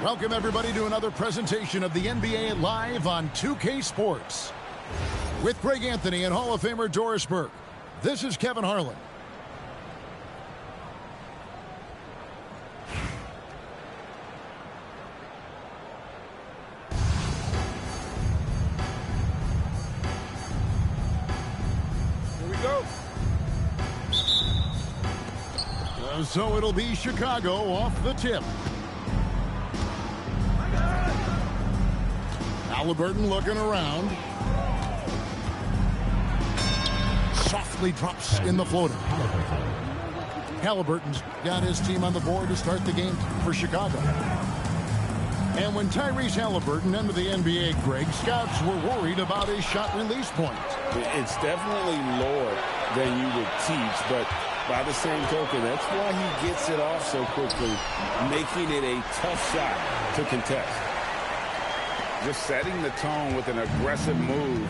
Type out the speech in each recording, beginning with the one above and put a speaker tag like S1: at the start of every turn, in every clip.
S1: Welcome, everybody, to another presentation of the NBA Live on 2K Sports. With Greg Anthony and Hall of Famer Doris Burke, this is Kevin Harlan.
S2: Here we go.
S1: So it'll be Chicago off the tip. Halliburton looking around. Softly drops in the floater. Halliburton's got his team on the board to start the game for Chicago. And when Tyrese Halliburton entered the NBA, Greg, scouts were worried about his shot release point.
S2: It's definitely lower than you would teach, but by the same token, that's why he gets it off so quickly, making it a tough shot to contest. Just setting the tone with an aggressive move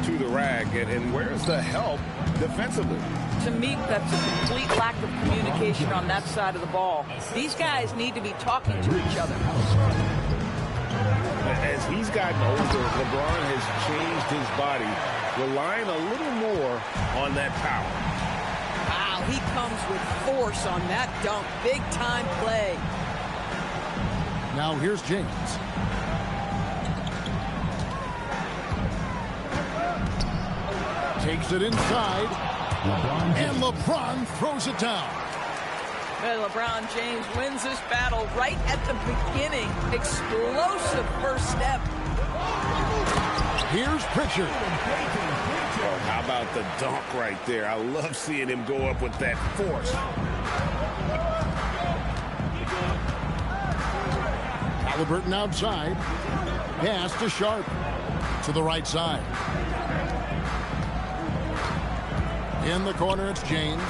S2: to the rack. And where's the help defensively?
S3: To me, that's a complete lack of communication on that side of the ball. These guys need to be talking to each other.
S2: As he's gotten older, LeBron has changed his body, relying a little more on that power.
S3: Wow, he comes with force on that dunk. Big-time play.
S1: Now here's James. Takes it inside, and LeBron throws it down.
S3: And LeBron James wins this battle right at the beginning. Explosive first step.
S1: Here's Pritchard.
S2: Oh, how about the dunk right there? I love seeing him go up with that force.
S1: Halliburton outside. Pass to Sharp. To the right side. In the corner, it's James.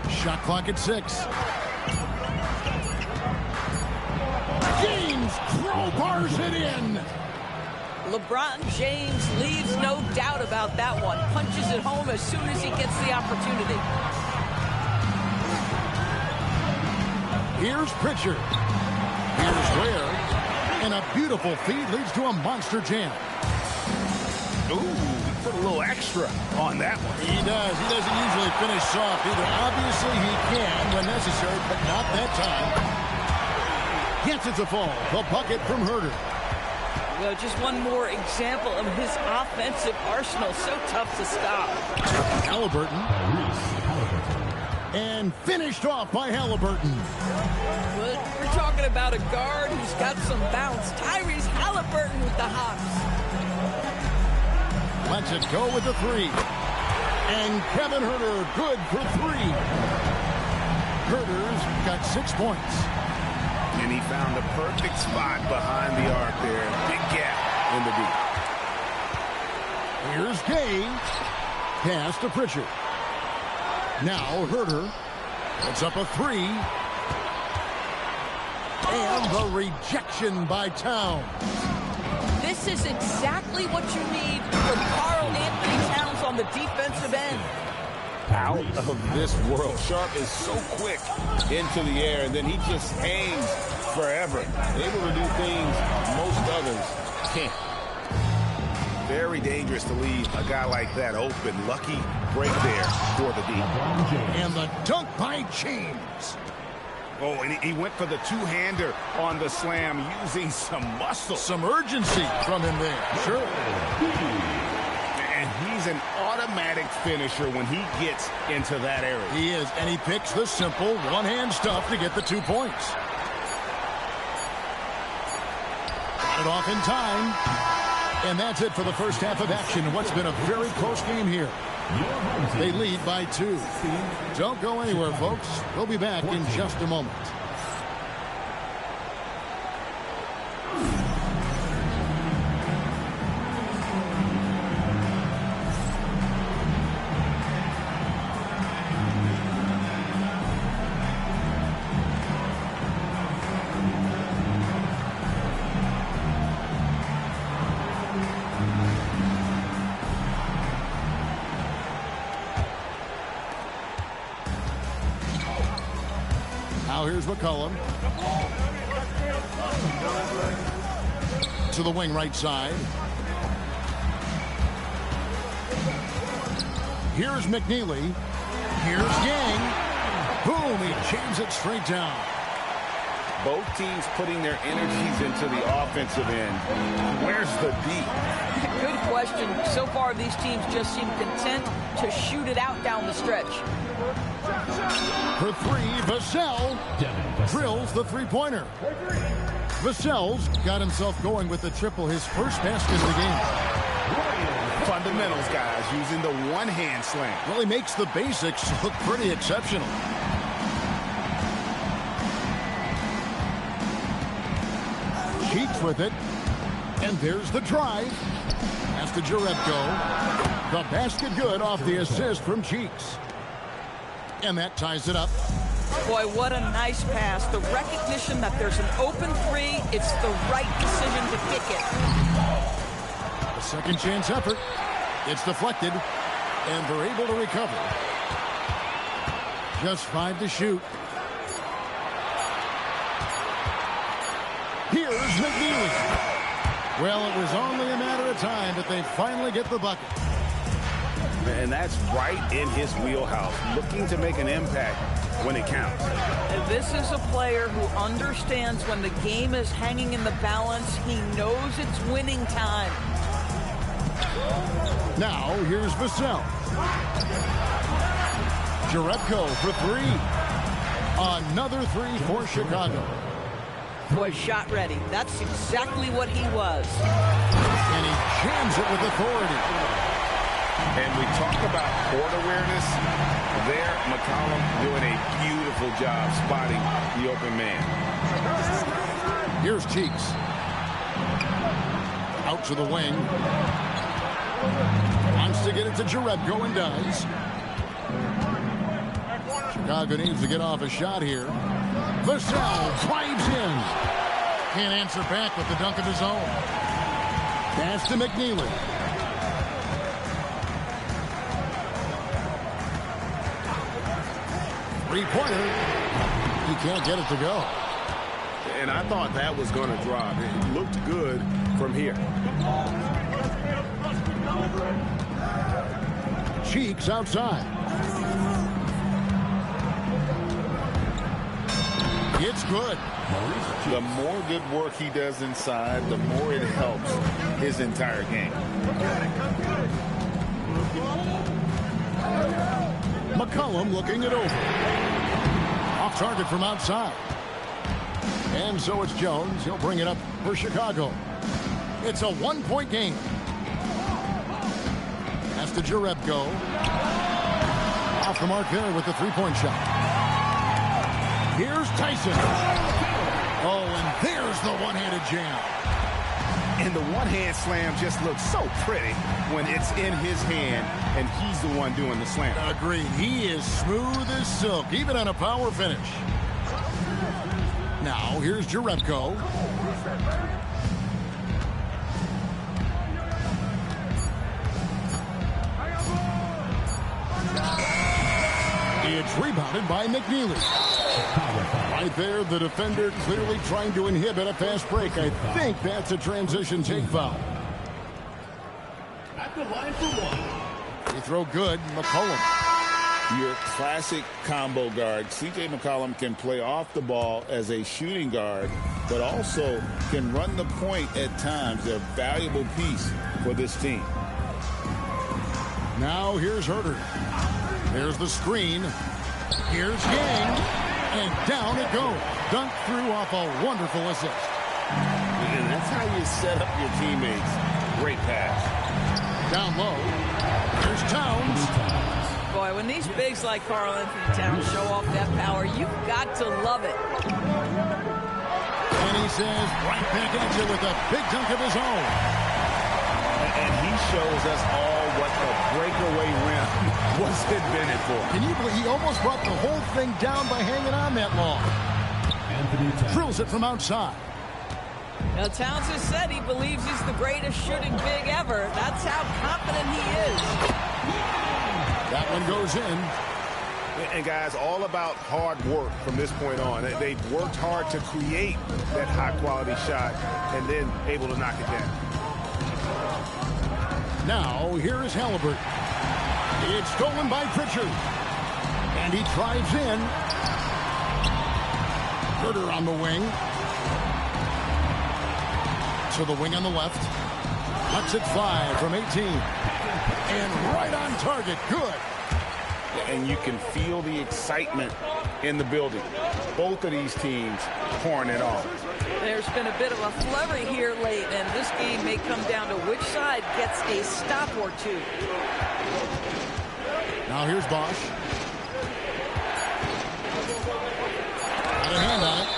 S1: Shot clock at 6. James crowbars it in.
S3: LeBron James leaves no doubt about that one. Punches it home as soon as he gets the opportunity.
S1: Here's Pritchard. Here's Ware. And a beautiful feed leads to a monster jam.
S2: Ooh. Put a little extra on that one.
S1: He does. He doesn't usually finish soft either. Obviously, he can when necessary, but not that time. Gets it to fall. The bucket from Herter.
S3: Well, just one more example of his offensive arsenal. So tough to stop.
S1: Halliburton. And finished off by Halliburton.
S3: Well, we're talking about a guard who's got some bounce. Tyrese Halliburton with the hops.
S1: Lets it go with the 3. And Kevin Herter good for 3. Herter's got 6 points.
S2: And he found the perfect spot behind the arc there. Big gap in the deep.
S1: Here's Gay. Pass to Pritchard. Now Herter puts up a 3. And the rejection by Towns.
S3: This is exactly what you need from Karl Anthony Towns on the defensive end.
S2: Out of this world. Sharp is so quick into the air, and then he just hangs forever. Able to do things most others can't. Very dangerous to leave a guy like that open. Lucky break there for the deep.
S1: And the dunk by James.
S2: Oh, and he went for the two-hander on the slam, using some muscle.
S1: Some urgency from him there. Sure.
S2: And he's an automatic finisher when he gets into that area.
S1: He is, and he picks the simple one-hand stuff to get the 2 points. Got it off in time. And that's it for the first half of action in what's been a very close game here. They lead by 2. Don't go anywhere, folks. We'll be back in just a moment. Now here's McCollum. to the wing right side. Here's McNeely. Here's Yang. Boom, he jams it straight down.
S2: Both teams putting their energies into the offensive end. Where's the D?
S3: Good question. So far, these teams just seem content to shoot it out down the stretch.
S1: For three, Vassell drills the three-pointer. Vassell's got himself going with the triple, his first basket of the game.
S4: Fundamentals, guys, using the one-hand slam.
S1: Well, he makes the basics look pretty exceptional. Cheeks with it. And there's the drive. Pass to Jerebko. The basket good off the assist from Cheeks. And that ties it up.
S3: Boy, what a nice pass. The recognition that there's an open three. It's the right decision to kick it.
S1: A second chance effort. It's deflected. And they're able to recover. Just 5 to shoot. Here's McNeely. Well, it was only a matter of time, but they finally get the bucket.
S4: And that's right in his wheelhouse, looking to make an impact when it counts.
S3: And this is a player who understands when the game is hanging in the balance. He knows it's winning time.
S1: Now, here's Vassell. Jerebko for three. Another three for Chicago.
S3: Boy, shot ready. That's exactly what he was.
S1: And he jams it with authority.
S4: And we talk about court awareness. There, McCollum doing a beautiful job spotting the open man.
S1: Here's Cheeks. Out to the wing. Wants to get it to Jerebko and does. Chicago needs to get off a shot here. Vassell drives in. Can't answer back with the dunk of his own. Pass to McNeely. Three-pointer. He can't get it to go.
S4: And I thought that was going to drop. It looked good from here.
S1: Cheeks outside. It's good.
S4: The more good work he does inside, the more it helps his entire game.
S1: McCollum looking it over. Off target from outside. And so it's Jones. He'll bring it up for Chicago. It's a one-point game. That's to Jerebko. Off the mark there with the three-point shot. Here's Tyson. Oh, and there's the one-handed jam.
S4: And the one-hand slam just looks so pretty when it's in his hand and he's the one doing the slam.
S1: Agreed. He is smooth as silk, even on a power finish. Now, here's Jerebko. It's rebounded by McNeely. Right there, the defender clearly trying to inhibit a fast break. I think that's a transition take foul.
S5: At the line for one.
S1: Free throw good, McCollum.
S4: Your classic combo guard. C.J. McCollum can play off the ball as a shooting guard, but also can run the point at times. A valuable piece for this team.
S1: Now here's Herter. There's the screen. Here's Yang. And down it goes. Dunked through off a wonderful assist.
S4: And that's how you set up your teammates. Great pass.
S1: Down low. Here's Towns.
S3: Boy, when these bigs like Karl Anthony Towns show off that power, you've got to love it.
S1: And he says right back at you with a big dunk of his own.
S4: And he shows us all what the breakaway rim was invented for.
S1: Can you believe he almost brought the whole thing down by hanging on that long? Drills it from outside.
S3: Now, Towns has said he believes he's the greatest shooting big ever. That's how confident he is.
S1: That one goes in.
S2: And guys, all about hard work from this point on. They've worked hard to create that high-quality shot and then able to knock it down.
S1: Now, here is Halliburton. It's stolen by Pritchard. And he drives in. Herter on the wing. To the wing on the left. Lets it fly from 18. And right on target. Good.
S4: And you can feel the excitement in the building. Both of these teams pouring it on.
S3: There's been a bit of a flurry here late, and this game may come down to which side gets a stop or two.
S1: Now here's Bosch. Got a hand on it.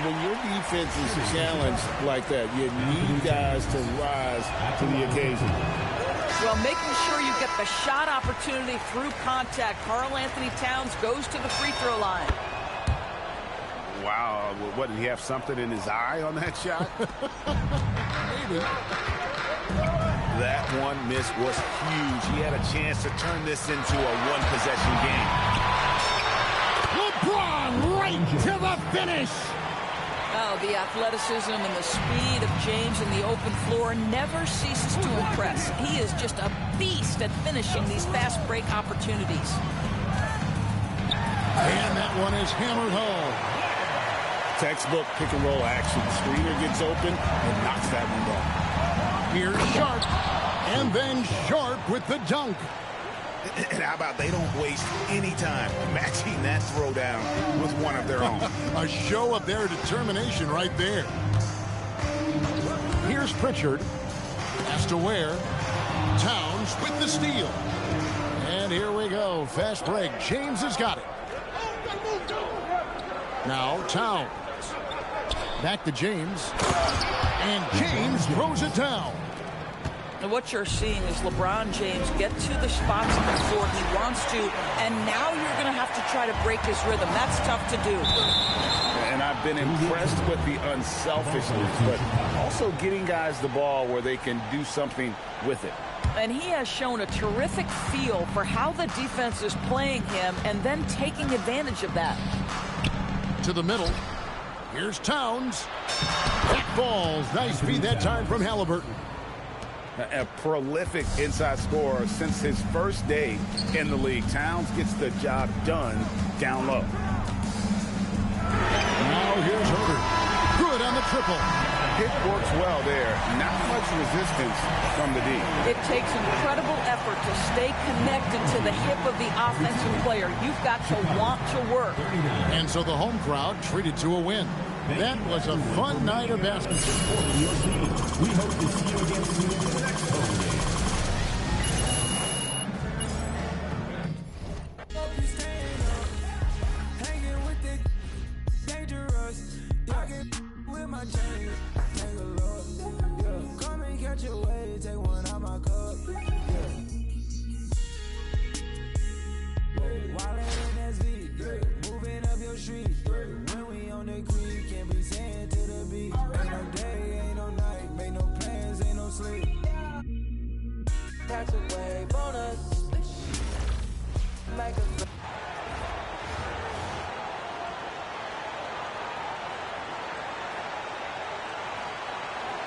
S4: When your defense is challenged like that, you need guys to rise to the occasion.
S3: Well, making sure you get the shot opportunity through contact. Karl-Anthony Towns goes to the free throw line.
S2: Wow, what, did he have something in his eye on that shot?
S1: Maybe.
S2: That one miss was huge. He had a chance to turn this into a one-possession game.
S1: LeBron right to the finish.
S3: Oh, the athleticism and the speed of James in the open floor never ceases to impress. He is just a beast at finishing these fast break opportunities.
S1: And that one is hammered home.
S4: Textbook pick-and-roll action. Screener gets open and knocks that one down.
S1: Here's Sharp. And then Sharp with the dunk.
S2: And how about they don't waste any time matching that throwdown with one of their own.
S1: A show of their determination right there. Here's Pritchard. Pass to Ware. Towns with the steal. And here we go. Fast break. James has got it. Now Towns. Back to James. And James throws it down.
S3: And what you're seeing is LeBron James get to the spots on the floor he wants to, and now you're going to have to try to break his rhythm. That's tough to do.
S4: And I've been impressed with the unselfishness, but also getting guys the ball where they can do something with it.
S3: And he has shown a terrific feel for how the defense is playing him and then taking advantage of that.
S1: To the middle. Here's Towns. Back balls. Nice feed that time from Halliburton.
S4: A prolific inside scorer since his first day in the league. Towns gets the job done down low.
S1: Now here's Herter. Good on the triple.
S4: Hit works well there. Not much resistance from the D.
S3: It takes incredible effort to stay connected to the hip of the offensive player. You've got to want to work.
S1: And so the home crowd treated to a win. That was a fun night of basketball.
S5: We hope to see you again soon in the next home game.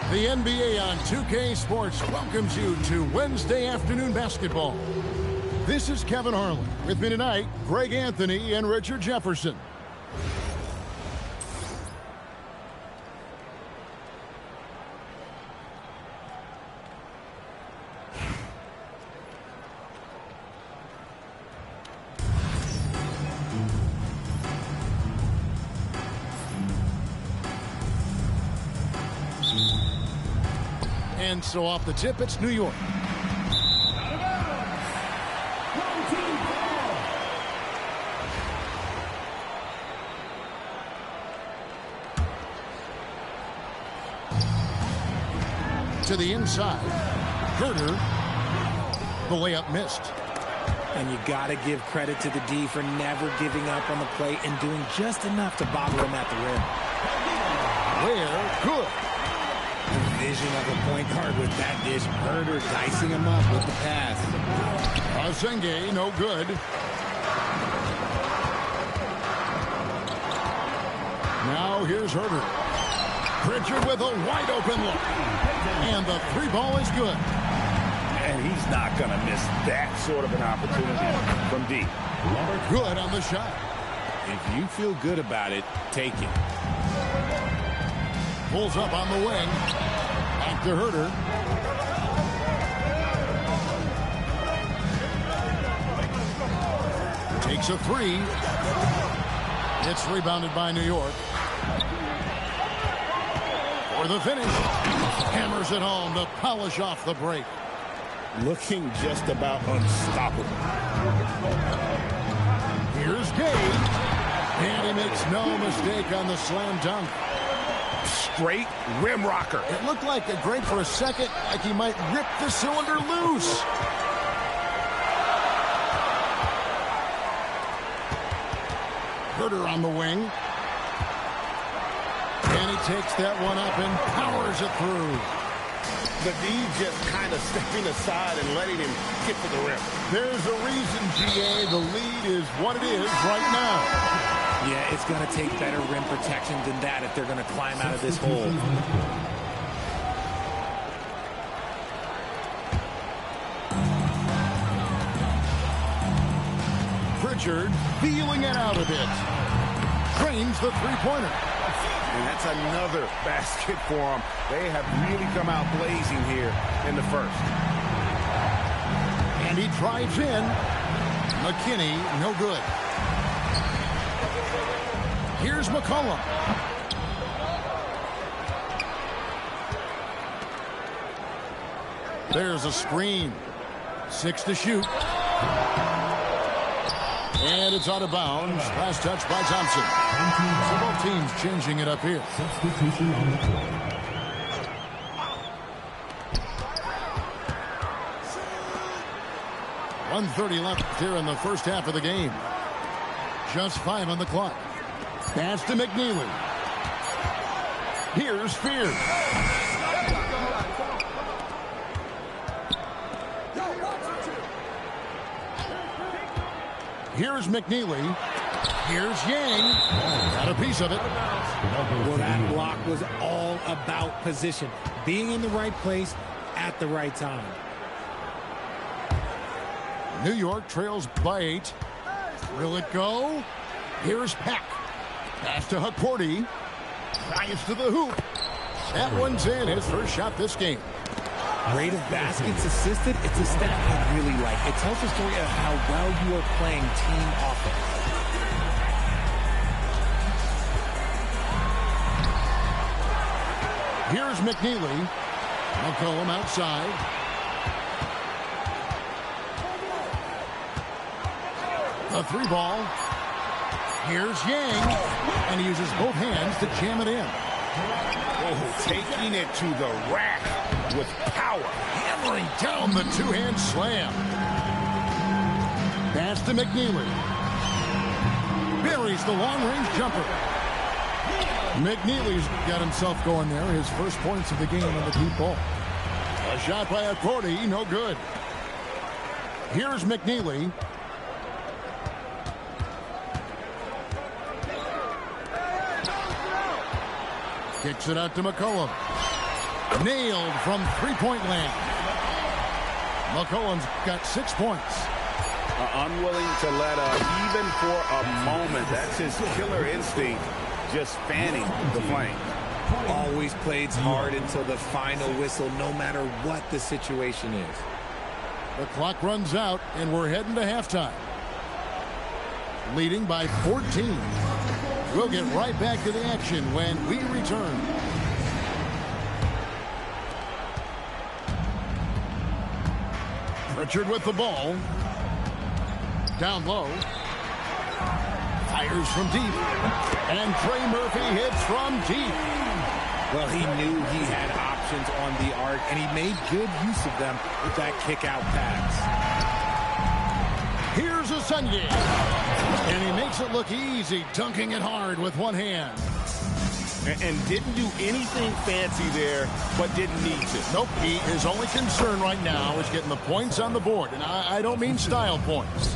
S1: The NBA on 2K Sports welcomes you to Wednesday afternoon basketball. This is Kevin Harlan. With me tonight, Greg Anthony and Richard Jefferson. And so off the tip, it's New York. To the inside. Herter. The layup missed.
S6: And you got to give credit to the D for never giving up on the play and doing just enough to bother him at the rim.
S1: Ware, good.
S6: The vision of a point guard with that dish. Herter dicing him up with the pass.
S1: Azenge, no good. Now here's Herder. Pritchard with a wide open look. And the three ball is good.
S2: And he's not going to miss that sort of an opportunity from deep.
S1: Good on the shot.
S6: If you feel good about it, take it.
S1: Pulls up on the wing. Back to Herder. Takes a three. It's rebounded by New York. For the finish. Hammers it home to polish off the break.
S2: Looking just about unstoppable.
S1: Here's Gage. And he makes no mistake on the slam dunk.
S2: Straight rim rocker.
S1: It looked like a great for a second, like he might rip the cylinder loose. Herder on the wing. And he takes that one up and powers it through.
S2: The D just kind of stepping aside and letting him get to the rim.
S1: There's a reason, GA. The lead is what it is right now.
S6: Yeah, it's going to take better rim protection than that if they're going to climb out of this hole.
S1: Pritchard feeling it out a bit. Drains the three-pointer.
S2: And that's another basket for them. They have really come out blazing here in the first.
S1: And he drives in. McKinney, no good. Here's McCollum. There's a screen. 6 to shoot. And it's out of bounds. Last touch by Thompson. So both teams changing it up here.
S5: Substitution on the court.
S1: 1:30 left here in the first half of the game. Just 5 on the clock. Pass to McNeely. Here's Spears. Here's McNeely. Here's Yang. Got a piece of it.
S6: Well, that block was all about position. Being in the right place at the right time.
S1: New York trails by 8. Will it go? Here's Peck. Pass to Hukporti. Drives to the hoop. That one's in. His first shot this game.
S6: Rate of baskets assisted, it's a stat I really like. It tells the story of how well you are playing team offense.
S1: Here's McNeely. McCollum outside. The three ball. Here's Yang. And he uses both hands to jam it in.
S2: Oh, taking it to the rack with power.
S1: Hammering down the two-hand slam. Pass to McNeely. Buries the long-range jumper. McNeely's got himself going there. His first points of the game on the deep ball. A shot by Hukporti, no good. Here's McNeely. Kicks it out to McCollum. Nailed from three-point land. McCollum's got 6 points.
S2: Unwilling to let up even for a moment. That's his killer instinct, just fanning the flame.
S6: Always plays hard until the final whistle, no matter what the situation is.
S1: The clock runs out, and we're heading to halftime. Leading by 14. We'll get right back to the action when we return. Pritchard with the ball. Down low. Fires from deep. And Trey Murphy hits from deep.
S6: Well, he knew he had options on the arc, and he made good use of them with that kick-out pass.
S1: Here's a Sunday. And he makes it look easy, dunking it hard with one hand.
S2: And didn't do anything fancy there, but didn't need to.
S1: Nope, his only concern right now is getting the points on the board. And I don't mean style points.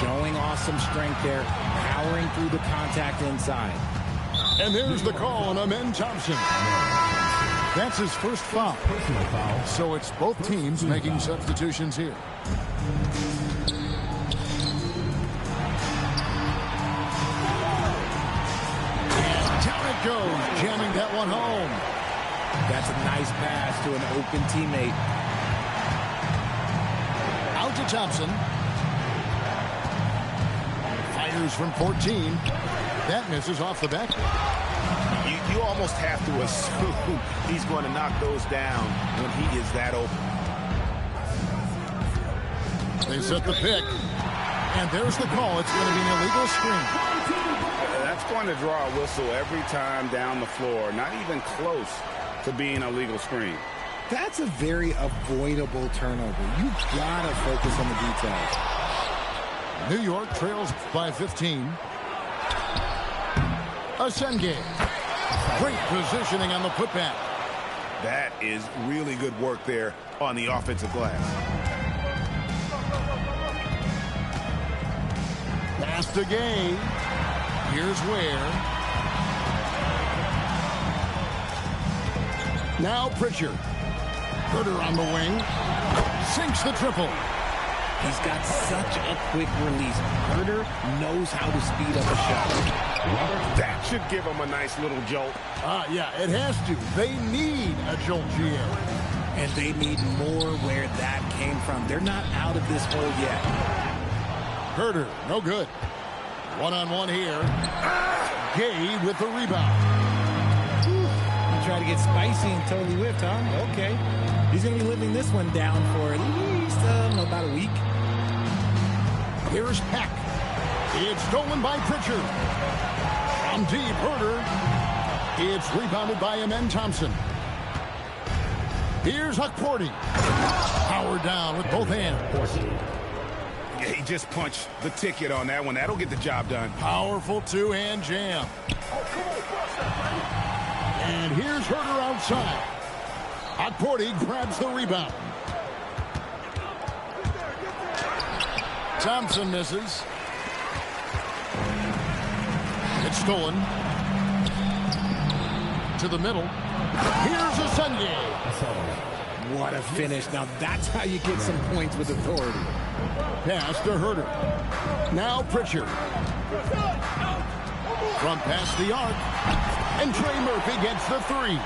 S6: Showing awesome strength there. How powering through the contact inside.
S1: And there's the call on Amen Thompson. That's his first foul. So it's both teams making substitutions here. And down it goes, jamming that one home.
S6: That's a nice pass to an open teammate.
S1: Out to Thompson. Fires from 14. That misses off the back.
S7: You almost have to assume he's going to knock those down when he is that open.
S1: They set the pick. And there's the call. It's going to be an illegal screen.
S2: That's going to draw a whistle every time down the floor. Not even close to being a legal screen.
S6: That's a very avoidable turnover. You've got to focus on the details.
S1: New York trails by 15. Asenge. Great positioning on the putback.
S7: That is really good work there on the offensive glass.
S1: Pass to Gay. Here's where. Now Pritchard. Herter on the wing. Sinks the triple.
S6: He's got such a quick release. Herter knows how to speed up a shot.
S7: That should give him a nice little jolt.
S1: Yeah, it has to. They need a jolt GM.
S6: And they need more where that came from. They're not out of this hole yet.
S1: Herter, no good. One-on-one here. Gay with the rebound.
S6: You try to get spicy and totally whipped, huh? Okay. He's going to be living this one down for at least about a week.
S1: Here's Peck. It's stolen by Pritchard. From deep, Herter. It's rebounded by Amen Thompson. Here's Huckporty. Powered down with both hands.
S7: Yeah, he just punched the ticket on that one. That'll get the job done.
S1: Powerful two-hand jam. And here's Herter outside. Huckporty grabs the rebound. Thompson misses. It's stolen. To the middle. Here's a Sunday.
S6: What a finish. Now that's how you get some points with authority.
S1: Pass to Herter. Now Pritchard. From past the arc. And Trey Murphy gets the three.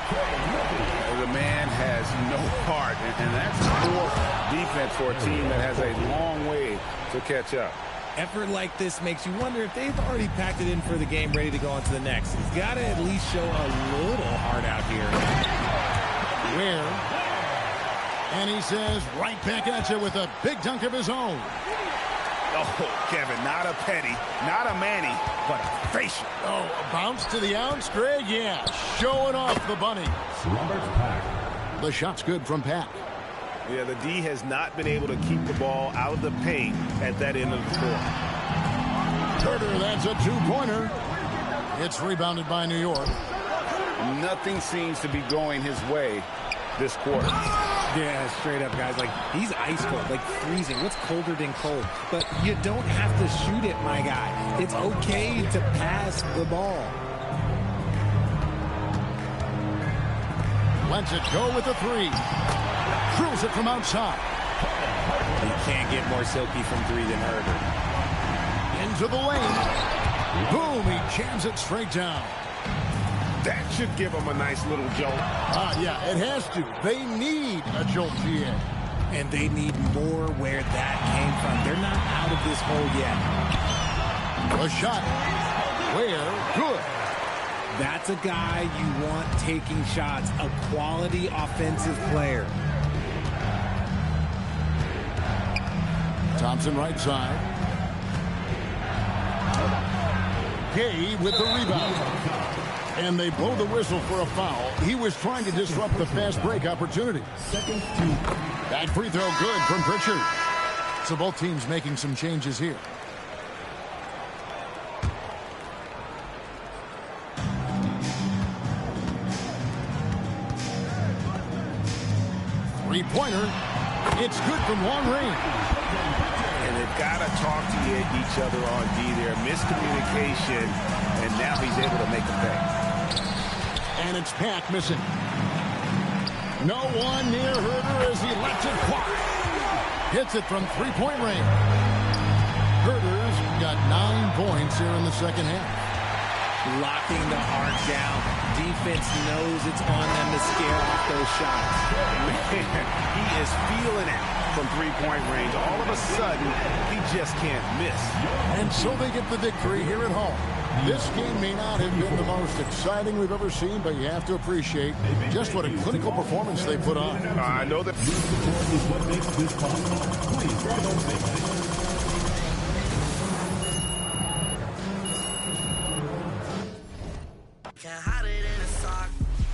S2: The man has no heart, and that's poor defense for a team that has a long way to catch up.
S6: Effort like this makes you wonder if they've already packed it in for the game, ready to go on to the next. He's got to at least show a little heart out here.
S1: Where? And he says right back at you with a big dunk of his own.
S7: Oh, Kevin, not a petty, not a Manny, but a facial.
S1: Oh, a bounce to the ounce, Greg? Yeah, showing off the bunny. The shot's good from Pack.
S7: Yeah, the D has not been able to keep the ball out of the paint at that end of the floor.
S1: Herter, that's a two-pointer. It's rebounded by New York.
S2: Nothing seems to be going his way this quarter.
S6: Yeah, straight up, guys. Like, he's ice cold, like freezing. What's colder than cold? But you don't have to shoot it, my guy. It's okay to pass the ball.
S1: Lets it go with the three. Throws it from outside.
S6: You can't get more silky from three than Herter.
S1: Into the lane. Boom, he jams it straight down.
S7: That should give them a nice little jolt.
S1: Yeah, it has to. They need a jolt GA.
S6: And they need more where that came from. They're not out of this hole yet.
S1: A shot. Where? Good.
S6: That's a guy you want taking shots. A quality offensive player.
S1: Thompson right side. Gay with the rebound. And they blow the whistle for a foul. He was trying to disrupt the fast break opportunity. That free throw good from Pritchard. So both teams making some changes here. Three-pointer. It's good from long range.
S6: And
S7: and they've got to talk to each other on D there. Miscommunication, and now he's able to make a pay.
S1: And it's Pack missing. No one near Herder as he lets it fly. Hits it from three-point range. Herder's got 9 points here in the second half.
S6: Locking the arc down. Defense knows it's on them to scare off those shots.
S7: Man, he is feeling it from three-point range. All of a sudden, he just can't miss.
S1: And so they get the victory here at home. This game may not have been the most exciting we've ever seen, but you have to appreciate just what a clinical performance they put on.
S7: I know that.
S5: Your support is what makes this possible. Please donate.
S8: Can't hide it in a sock.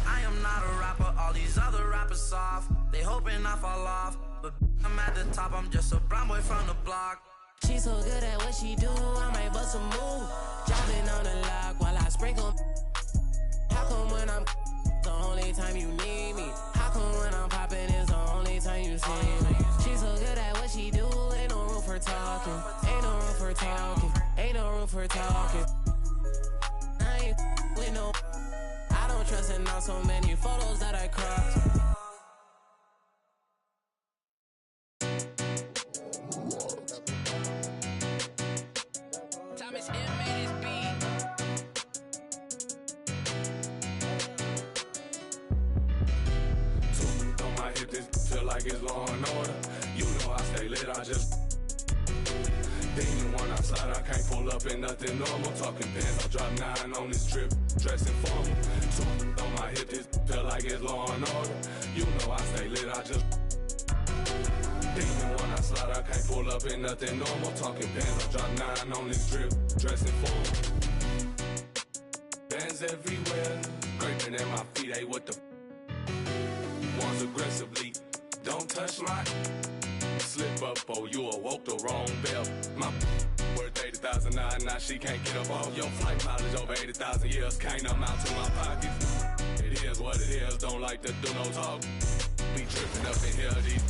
S8: I am not a rapper. All these other rappers soft. They hoping I fall off, but I'm at the top. I'm just a brown boy from the block.
S9: She's so good at what she do, I might bust a move. Dropping on the lock while I sprinkle. How come when I'm the only time you need me? How come when I'm popping is the only time you see me? She's so good at what she do, ain't no room for talking. Ain't no room for talking. Ain't no room for talking. I ain't with no. I don't trust in all so many photos that I cropped.
S10: It's law and order. You know I stay lit, I just demon one outside, I can't pull up in nothing normal. Talking pins, I drop 9 on this trip, dressing formal. So on my hip, this feel like it's law and order. You know I stay lit, I just demon one outside, I can't pull up in nothing normal. Talking pins, I drop 9 on this trip, dressing formal. Bands everywhere, scraping at my feet, hey what the ones aggressively. Don't touch my slip up, oh, you awoke the wrong bell. My worth 80,000 now she can't get up off your flight mileage over 80,000 years. Can't amount to my pockets. It is what it is, don't like to do no talk. Be tripping up in here, these.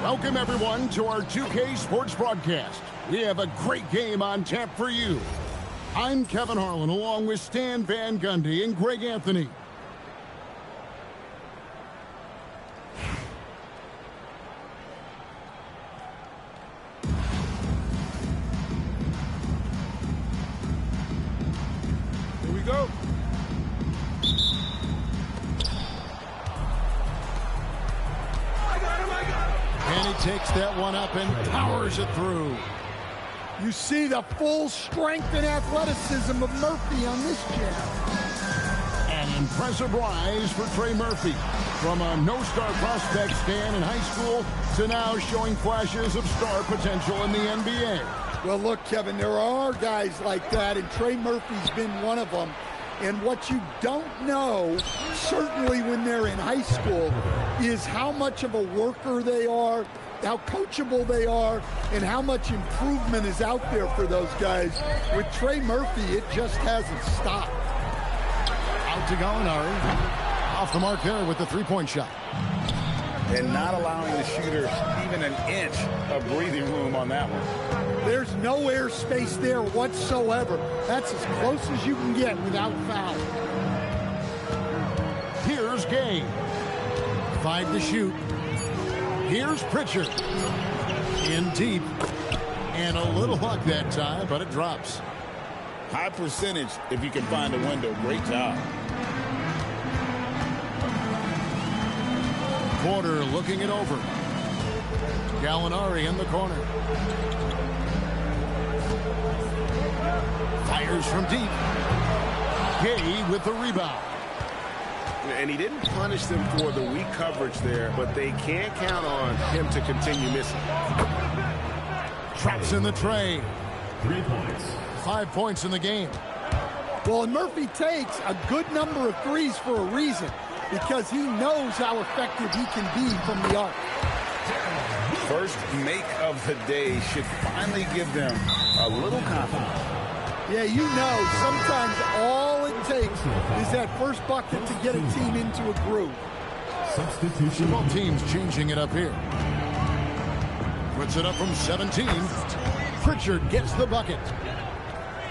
S1: Welcome, everyone, to our 2K Sports broadcast. We have a great game on tap for you. I'm Kevin Harlan, along with Stan Van Gundy and Greg Anthony. Here we go. And he takes that one up and powers it through.
S11: You see the full strength and athleticism of Murphy on this jam.
S1: An impressive rise for Trey Murphy. From a no-star prospect stand in high school to now showing flashes of star potential in the NBA.
S11: Well, look, Kevin, there are guys like that, and Trey Murphy's been one of them. And what you don't know, certainly when they're in high school, is how much of a worker they are, how coachable they are, and how much improvement is out there for those guys. With Trey Murphy, it just hasn't stopped.
S1: Out to Gallinari. Off the mark there with the three-point shot.
S4: And not allowing the shooters even an inch of breathing room on that one.
S11: There's no airspace there whatsoever. That's as close as you can get without foul.
S1: Here's Gay. 5 to shoot. Here's Pritchard. In deep. And a little luck that time, but it drops.
S4: High percentage if you can find a window. Great job.
S1: Porter looking it over. Gallinari in the corner. Fires from deep. Gay with the rebound.
S7: And he didn't punish them for the weak coverage there, but they can't count on him to continue missing.
S1: Traps in the tray.
S5: 3 points.
S1: 5 points in the game.
S11: Well, and Murphy takes a good number of threes for a reason, because he knows how effective he can be from the arc.
S4: First make of the day should finally give them a little confidence.
S11: Yeah, you know, sometimes all all it takes is that first bucket to get a team into a groove.
S5: Substitution.
S1: Both teams changing it up here. Puts it up from 17. Pritchard gets the bucket.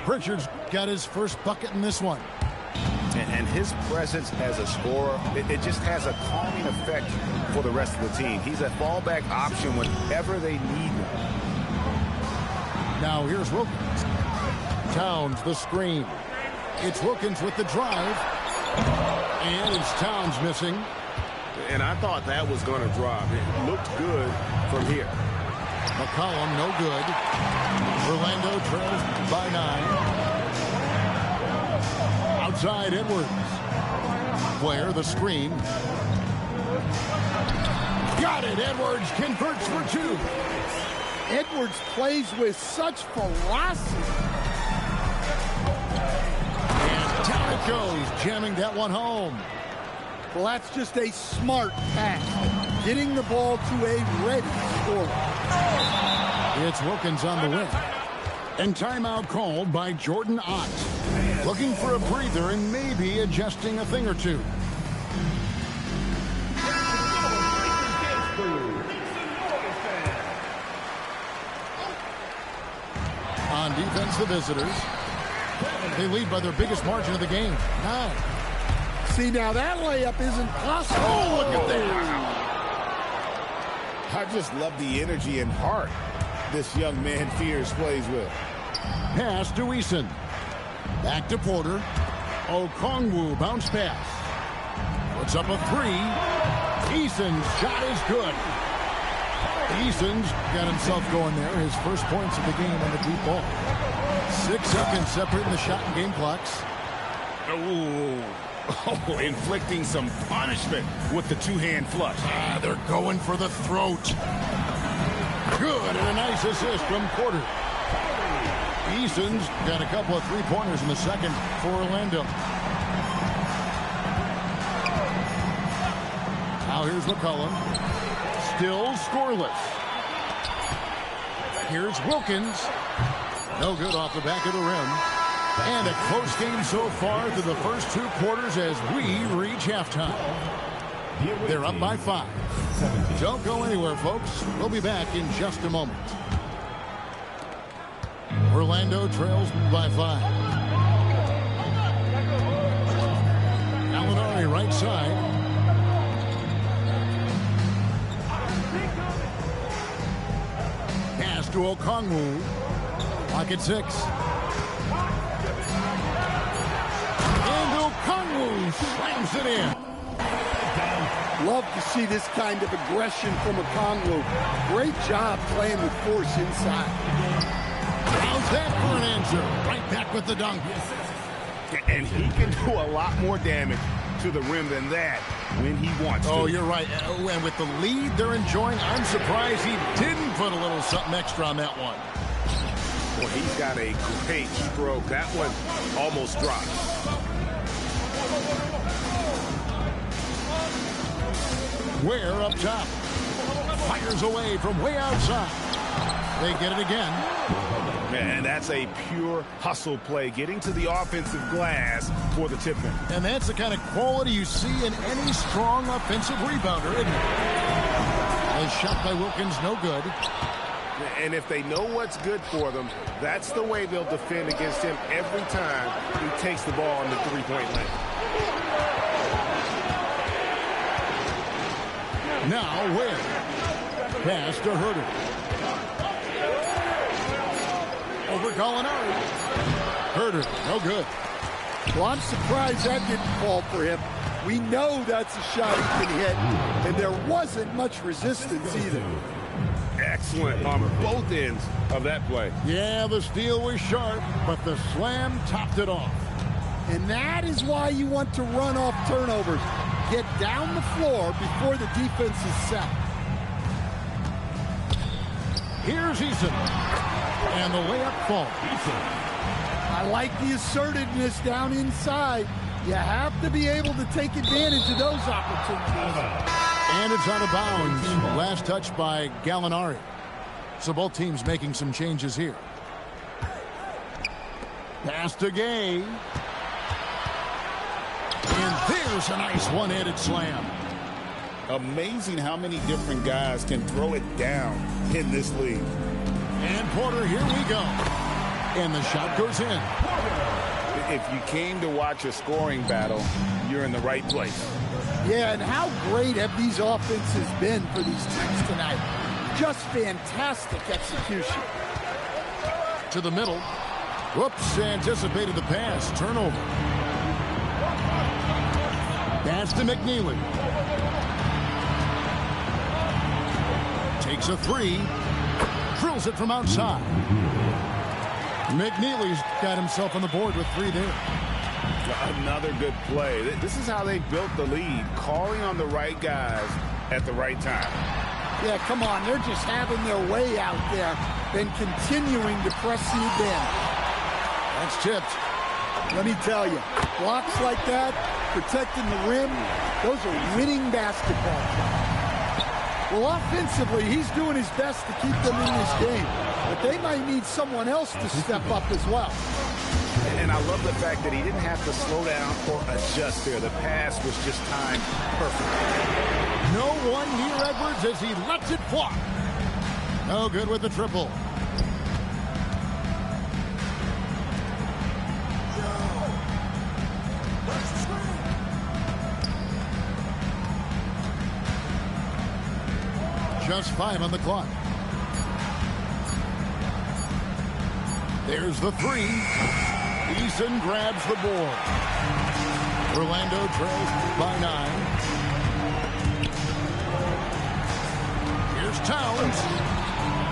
S1: Pritchard's got his first bucket in this one.
S7: And his presence as a scorer, it just has a calming effect for the rest of the team. He's a fallback option whenever they need him.
S1: Now here's Wilkins. Towns the screen. It's Wilkins with the drive. And it's Towns missing.
S7: And I thought that was going to drop. It looked good from here.
S1: McCollum, no good. Orlando trails by 9. Outside Edwards. Blair, the screen. Got it. Edwards converts for 2.
S11: Edwards plays with such ferocity.
S1: And down it goes, jamming that one home.
S11: Well, that's just a smart pass. Getting the ball to a ready scorer.
S1: It's Wilkins on the wing. And timeout called by Jordan Ott. Looking for a breather and maybe adjusting a thing or two. On defense, the visitors. They lead by their biggest margin of the game, 9.
S11: See, now that layup isn't possible.
S1: Oh, look at that.
S4: I just love the energy and heart this young man Fears plays with.
S1: Pass to Eason. Back to Porter. Okongwu bounce pass. Puts up a 3. Eason's shot is good. Eason's got himself going there. His first points of the game on the deep ball. 6 seconds separating the shot and game clocks.
S7: Oh, inflicting some punishment with the two-hand flush.
S1: They're going for the throat. Good, and a nice assist from Porter. Eason's got a couple of three-pointers in the second for Orlando. Now here's McCollum. Still scoreless. Here's Wilkins. No good off the back of the rim. And a close game so far through the first 2 quarters as we reach halftime. They're up by 5. Don't go anywhere, folks. We'll be back in just a moment. Orlando trails by 5. Gallinari right side. Pass to Okongwu. Pocket 6. Okongwu slams it in.
S11: Love to see this kind of aggression from Okongwu. Great job playing with force inside.
S1: How's that for an answer? Right back with the dunk.
S7: And he can do a lot more damage to the rim than that when he wants to.
S1: Oh, you're right. And with the lead they're enjoying, I'm surprised he didn't put a little something extra on that one.
S7: Well, he's got a great stroke. That one almost dropped.
S1: Ware up top. Fires away from way outside. They get it again.
S7: And that's a pure hustle play, getting to the offensive glass for the tip-in.
S1: And that's the kind of quality you see in any strong offensive rebounder, isn't it? A shot by Wilkins, no good.
S7: And if they know what's good for them, that's the way they'll defend against him every time he takes the ball in the three-point lane.
S1: Now Ware. Pass to Herter. Over Gallinari. Herter, no good.
S11: Well, I'm surprised that didn't fall for him. We know that's a shot he can hit, and there wasn't much resistance either.
S7: Excellent on both ends of that play.
S1: Yeah, the steal was sharp, but the slam topped it off.
S11: And that is why you want to run off turnovers. Get down the floor before the defense is set.
S1: Here's Eason. And the layup falls.
S11: I like the assertiveness down inside. You have to be able to take advantage of those opportunities.
S1: And it's out of bounds. Last touch by Gallinari. So both teams making some changes here. Pass to Gay. And there's a nice one-handed slam.
S4: Amazing how many different guys can throw it down in this league.
S1: And Porter, here we go. And the shot goes in.
S7: If you came to watch a scoring battle, you're in the right place.
S11: Yeah, and how great have these offenses been for these teams tonight? Just fantastic execution.
S1: To the middle. Whoops, anticipated the pass. Turnover. Pass to McNeely. Takes a three. Drills it from outside. McNeely's got himself on the board with three there.
S7: Another good play. This is how they built the lead, calling on the right guys at the right time.
S11: Yeah, come on. They're just having their way out there and continuing to press the advantage.
S1: That's tipped.
S11: Let me tell you, blocks like that, protecting the rim, those are winning basketball shots. Well, offensively, he's doing his best to keep them in this game, but they might need someone else to step up as well.
S7: And I love the fact that he didn't have to slow down or adjust there. The pass was just timed perfectly.
S1: No one near Edwards as he lets it fly. No good with the triple. Just 5 on the clock. There's the three. Eason grabs the board. Orlando trails by 9. Here's Towns.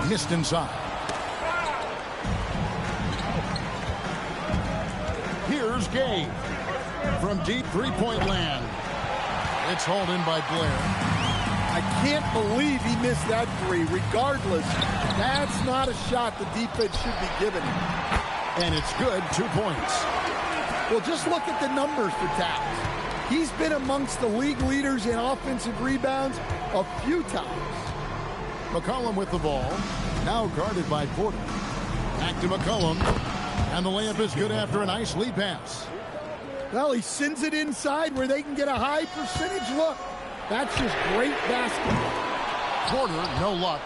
S1: Missed inside. Here's Gay. From deep three-point land. It's hauled in by Blair.
S11: I can't believe he missed that three. Regardless, that's not a shot the defense should be giving him.
S1: And it's good, 2 points.
S11: Well, just look at the numbers for Towns. He's been amongst the league leaders in offensive rebounds a few times.
S1: McCollum with the ball. Now guarded by Porter. Back to McCollum. And the layup is good after a nice lead pass.
S11: Well, he sends it inside where they can get a high percentage look. That's just great basketball.
S1: Porter, no luck.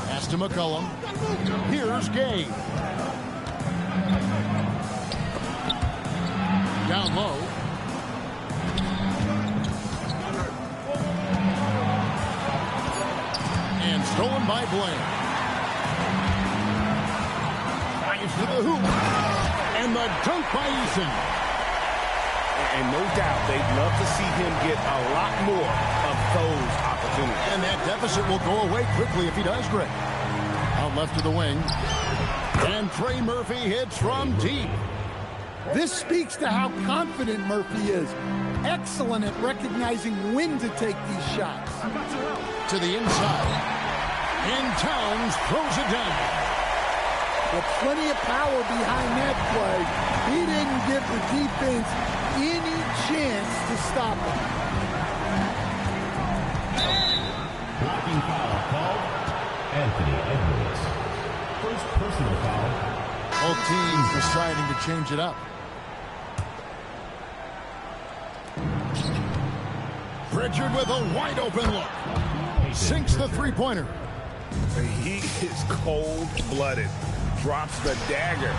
S1: Pass to McCollum. Here's Gay. Down low. And stolen by Blair. Drives to the hoop. And the dunk by Eason.
S7: And no doubt they'd love to see him get a lot more of those opportunities.
S1: And that deficit will go away quickly if he does, Greg. Out left to the wing. And Trey Murphy hits from deep.
S11: This speaks to how confident Murphy is. Excellent at recognizing when to take these shots.
S1: To the inside. And Towns throws it down.
S11: With plenty of power behind that play, he didn't give the defense any chance to stop him.
S5: Blocking foul called. Anthony Edwards. First personal foul.
S1: Both teams deciding to change it up. Pritchard with a wide open look. Sinks the three-pointer.
S7: He is cold-blooded. Drops the dagger.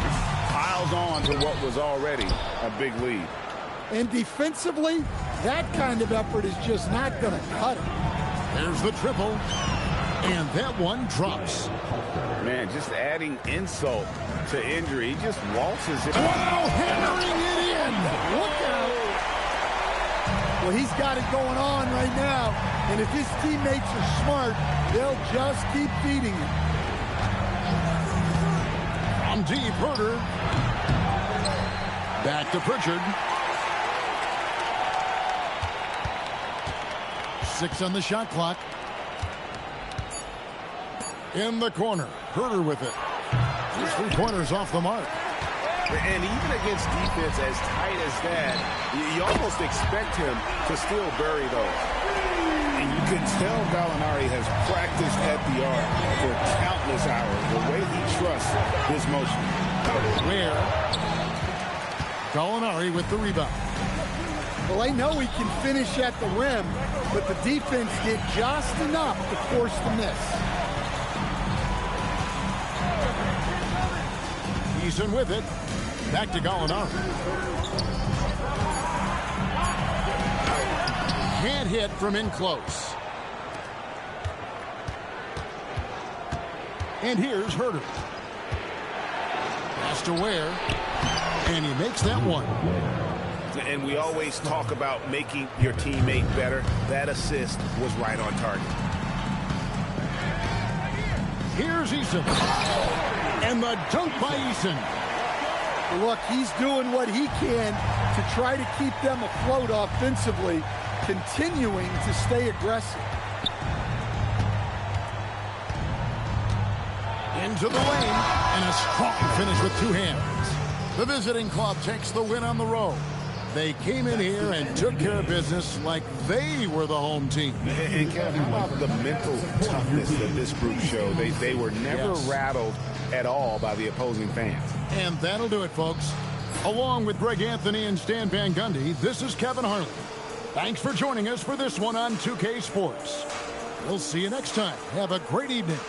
S7: Piles on to what was already a big lead.
S11: And defensively, that kind of effort is just not going to cut it.
S1: There's the triple. And that one drops.
S7: Man, just adding insult to injury. He just waltzes it.
S1: Wow, hammering it in.
S11: Look out. Well, he's got it going on right now. And if his teammates are smart, they'll just keep feeding him.
S1: From deep, Herder. Back to Pritchard. 6 on the shot clock. In the corner. Herder with it. His three-pointers off the mark.
S7: And even against defense as tight as that, you almost expect him to still bury those.
S4: And you can tell Gallinari has practiced at the arc for countless hours. The way he trusts his motion.
S1: Where Gallinari with the rebound.
S11: Well, they know he can finish at the rim, but the defense did just enough to force the miss.
S1: Eason with it. Back to Gallinari. Can't hit from in close. And here's Herter. Pass to Ware. And he makes that one.
S7: And we always talk about making your teammate better. That assist was right on target.
S1: Here's Eason. And the dunk by Eason.
S11: Look, he's doing what he can to try to keep them afloat offensively, continuing to stay aggressive.
S1: Into the lane, and a strong finish with two hands. The visiting club takes the win on the road. They came in here and took care of business like they were the home team.
S7: And Kevin, how about the mental toughness that this group showed? They were never rattled at all by the opposing fans.
S1: And that'll do it, folks. Along with Greg Anthony and Stan Van Gundy, this is Kevin Harlan. Thanks for joining us for this one on 2K Sports. We'll see you next time. Have a great evening.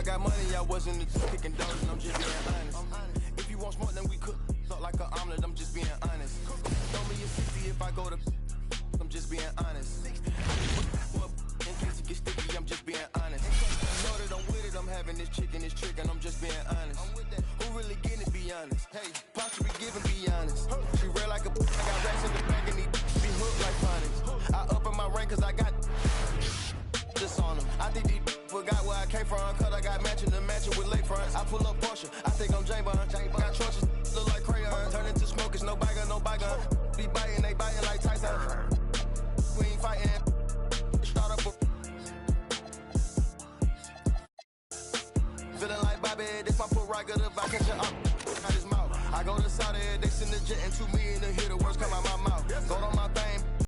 S12: Got money, I wasn't just kicking doors, and I'm just being honest. If you want smoke, then we cook up like an omelet, I'm just being honest. Throw me a 60 if I go to, I'm just being honest. In case it gets sticky, I'm just being honest. You know that I'm with it, I'm having this chicken, this trick, and I'm just being honest. Who really getting it, be honest? Hey, possibly giving, be honest. She real like a, I got racks in the back and these be hooked like phonics. I up in my rank cause I got this on them. I think these forgot where I came from, cause I got matching with lakefronts. I pull up Porsche, I think I'm J-Bun. Got trunches, look like crayon. Turn into smokers, no bygone, no bygone. Be biting, they biting like Tyson. We ain't fighting. Start up feeling like Bobby, this my put right good if I catch it up. Out his mouth. I go to Saudi, they send the jet and 2 million to hear the words come out my mouth.